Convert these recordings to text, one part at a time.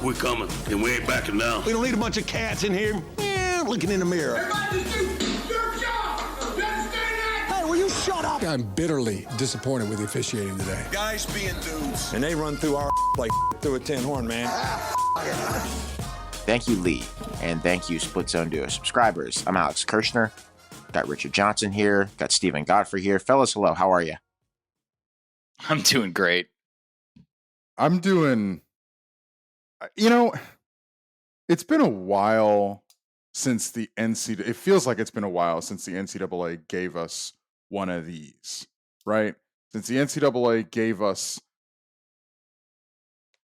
We're coming, and we ain't backing down. We don't need a bunch of cats in here looking in the mirror. Everybody just do your job. You understand that? Hey, will you shut up? I'm bitterly disappointed with the officiating today. Guys being dudes. And they run through our like through a tin horn, man. Thank you, Lee, and thank you, Split Zone Duo subscribers. I'm Alex Kirshner. Got Richard Johnson here. Got Stephen Godfrey here. Fellas, hello. How are you? I'm doing great. I'm doing, it's been a while since the NCAA, it feels like it's been a while since the NCAA gave us one of these, right? Since the NCAA gave us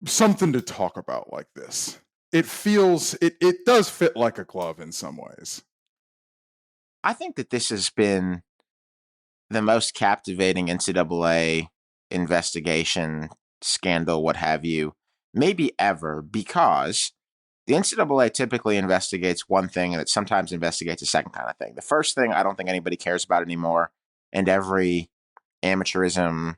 something to talk about like this. It does fit like a glove in some ways. I think that this has been the most captivating NCAA investigation, scandal, what have you, maybe ever, because the NCAA typically investigates one thing and it sometimes investigates a second kind of thing. The first thing I don't think anybody cares about anymore, and every amateurism,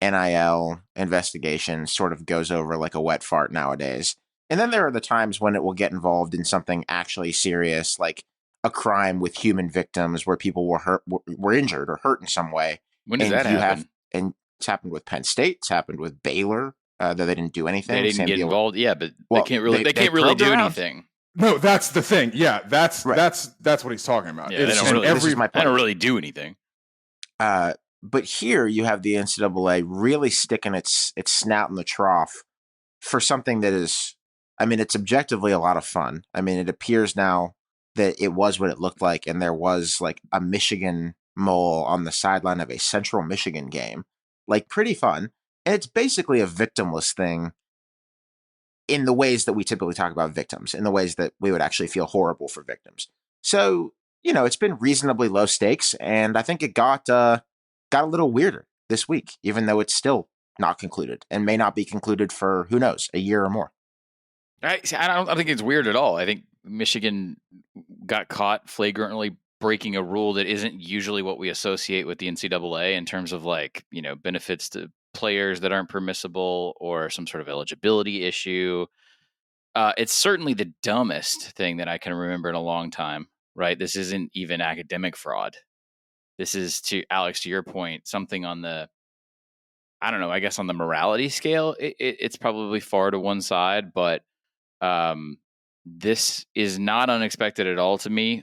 NIL investigation sort of goes over like a wet fart nowadays. And then there are the times when it will get involved in something actually serious, like a crime with human victims where people were injured or hurt in some way. When does that happen? And it's happened with Penn State. It's happened with Baylor, though they didn't do anything. They didn't get involved. Yeah, but Well, they can't really they do probed around. anything. No, that's the thing. Yeah, that's Right. that's what he's talking about. Yeah, It's they don't just really, this is my they don't point. really do anything. But here you have the NCAA really sticking its snout in the trough for something that is, I mean, it's objectively a lot of fun. I mean, it appears now that it was what it looked like, and there was like a Michigan mole on the sideline of a Central Michigan game. Like, pretty fun. And it's basically a victimless thing in the ways that we typically talk about victims, in the ways that we would actually feel horrible for victims. So, it's been reasonably low stakes, and I think it got a little weirder this week, even though it's still not concluded and may not be concluded for, who knows, a year or more. I don't think it's weird at all. I think Michigan got caught flagrantly breaking a rule that isn't usually what we associate with the NCAA in terms of benefits to players that aren't permissible or some sort of eligibility issue. It's certainly the dumbest thing that I can remember in a long time, right? This isn't even academic fraud. This is, to Alex, to your point, something on the, I don't know, I guess on the morality scale, it's probably far to one side, but this is not unexpected at all to me.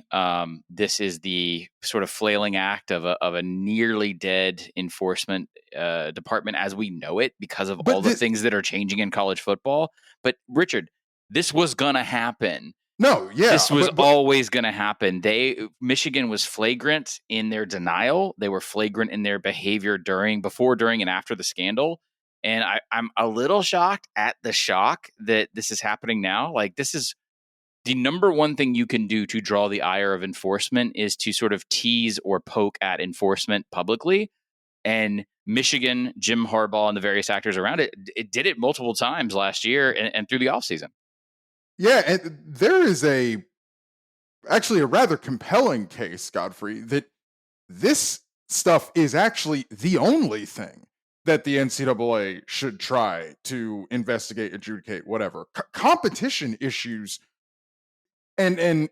This is the sort of flailing act of a nearly dead enforcement department as we know it because of all the things that are changing in college football. But Richard, this was going to happen. No, yeah. This was always going to happen. Michigan was flagrant in their denial. They were flagrant in their behavior before, during, and after the scandal. And I'm a little shocked at the shock that this is happening now. Like, this is the number one thing you can do to draw the ire of enforcement is to sort of tease or poke at enforcement publicly. And Michigan, Jim Harbaugh, and the various actors around it did it multiple times last year and through the offseason. Yeah, and there is actually a rather compelling case, Godfrey, that this stuff is actually the only thing that the NCAA should try to investigate, adjudicate, whatever. Competition issues, and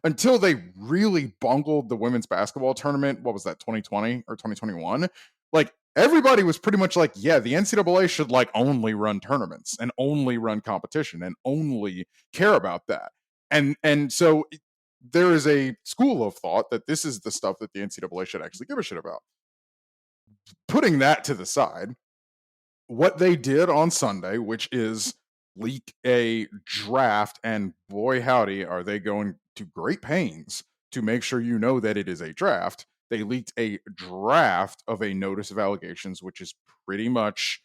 until they really bungled the women's basketball tournament, what was that, 2020 or 2021? Like, everybody was pretty much like, yeah, the NCAA should like only run tournaments and only run competition and only care about that. And so there is a school of thought that this is the stuff that the NCAA should actually give a shit about. Putting that to the side, what they did on Sunday, which is leak a draft, and boy howdy, are they going to great pains to make sure you know that it is a draft. They leaked a draft of a notice of allegations, which is pretty much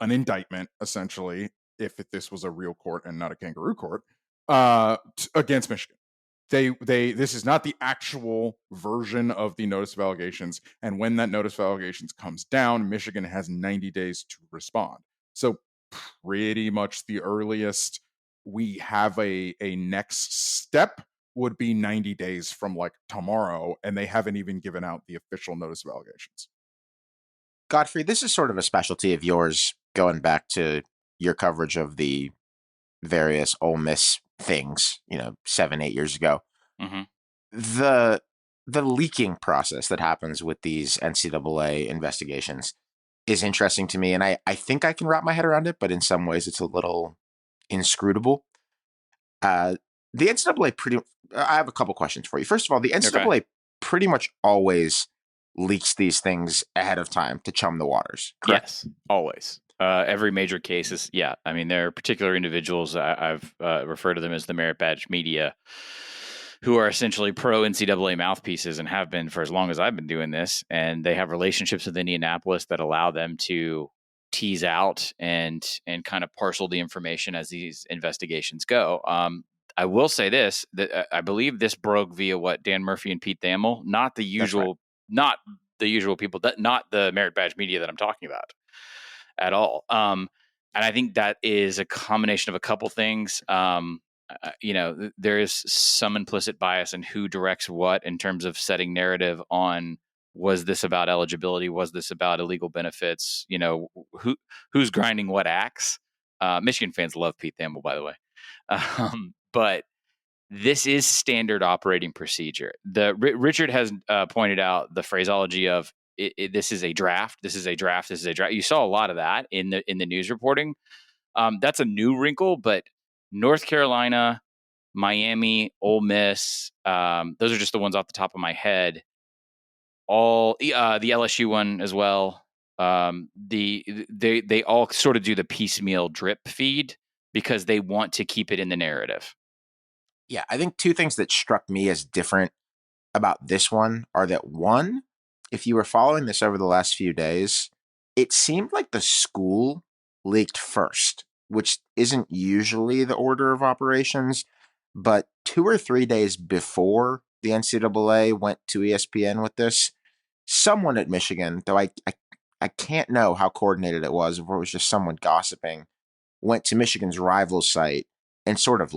an indictment, essentially, if this was a real court and not a kangaroo court, against Michigan. This is not the actual version of the notice of allegations, and when that notice of allegations comes down, Michigan has 90 days to respond. So pretty much the earliest we have a next step would be 90 days from like tomorrow, and they haven't even given out the official notice of allegations. Godfrey, this is sort of a specialty of yours, going back to your coverage of the various Ole Miss things, 7-8 years ago. Mm-hmm. The leaking process that happens with these NCAA investigations is interesting to me, and I think I can wrap my head around it, but in some ways it's a little inscrutable. The NCAA I have a couple questions for you. First of all, the NCAA pretty much always leaks these things ahead of time to chum the waters, correct? Yes, always. Every major case is, I mean, there are particular individuals, I've referred to them as the merit badge media, who are essentially pro NCAA mouthpieces and have been for as long as I've been doing this. And they have relationships with Indianapolis that allow them to tease out and kind of parcel the information as these investigations go. I will say this, that I believe this broke via Dan Murphy and Pete Thamel, not the usual, not the usual people, not the merit badge media that I'm talking about at all. And I think that is a combination of a couple things. There is some implicit bias in who directs what in terms of setting narrative on, was this about eligibility? Was this about illegal benefits? Who's grinding what axe? Michigan fans love Pete Thamel, by the way. But this is standard operating procedure. Richard has pointed out the phraseology of this is a draft. This is a draft. This is a draft. You saw a lot of that in the news reporting. That's a new wrinkle, but North Carolina, Miami, Ole Miss, those are just the ones off the top of my head. All the LSU one as well. They all sort of do the piecemeal drip feed because they want to keep it in the narrative. Yeah, I think two things that struck me as different about this one are that, one, if you were following this over the last few days, it seemed like the school leaked first, which isn't usually the order of operations. But 2 or 3 days before the NCAA went to ESPN with this, someone at Michigan, though I can't know how coordinated it was, or it was just someone gossiping, went to Michigan's rival site and sort of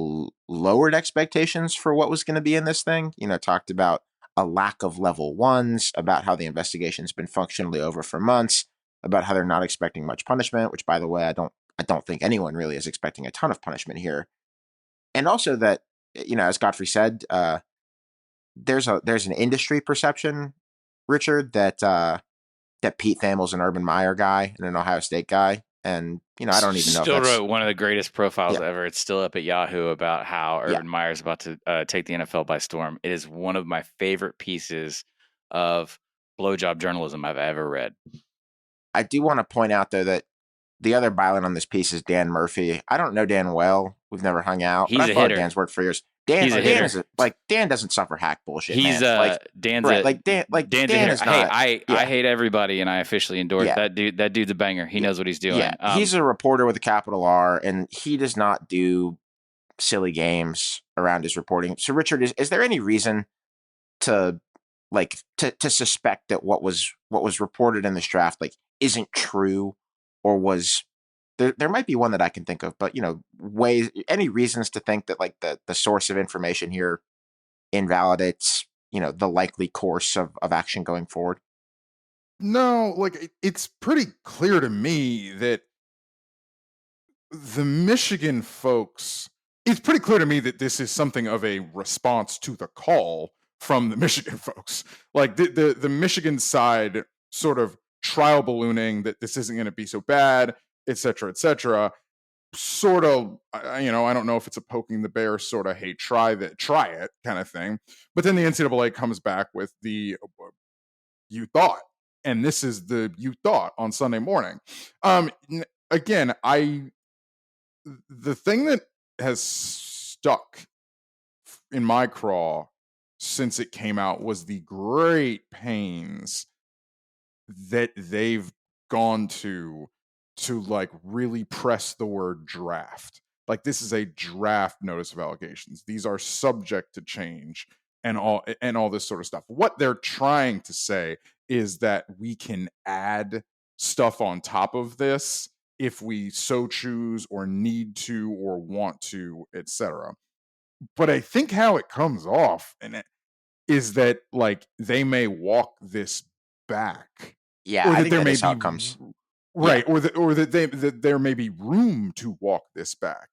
lowered expectations for what was going to be in this thing. Talked about a lack of level ones, about how the investigation's been functionally over for months, about how they're not expecting much punishment, which, by the way, I don't think anyone really is expecting a ton of punishment here. And also that, as Godfrey said, there's an industry perception, Richard, that Pete Thamel's an Urban Meyer guy and an Ohio State guy. And, I don't even know Still if that's... wrote one of the greatest profiles ever. It's still up at Yahoo about how Urban Meyer is about to take the NFL by storm. It is one of my favorite pieces of blowjob journalism I've ever read. I do want to point out, though, that the other byline on this piece is Dan Murphy. I don't know Dan well. We've never hung out. He's a hitter. Dan's worked for years. Dan doesn't suffer hack bullshit. He's Dan's right, Dan is not. Hey, I hate everybody, and I officially endorse that dude. That dude's a banger. He knows what he's doing. Yeah, he's a reporter with a capital R, and he does not do silly games around his reporting. So, Richard, is there any reason to suspect that what was reported in this draft isn't true, or was there might be one that I can think of, but any reasons to think that the source of information here invalidates the likely course of action going forward? No, it's pretty clear to me that the Michigan folks, it's pretty clear to me that this is something of a response to the call from the Michigan folks. The Michigan side sort of trial ballooning that this isn't going to be so bad, et cetera, sort of, I don't know if it's a poking the bear sort of, hey, try it kind of thing. But then the NCAA comes back with the you thought, and this is the you thought on Sunday morning. Again, the thing that has stuck in my craw since it came out was the great pains that they've gone to really press the word draft. This is a draft notice of allegations. These are subject to change and all this sort of stuff. What they're trying to say is that we can add stuff on top of this if we so choose or need to or want to, etc. But I think how it comes off is that they may walk this back. Yeah, I think that is how it comes. Right, yeah. or that there may be room to walk this back.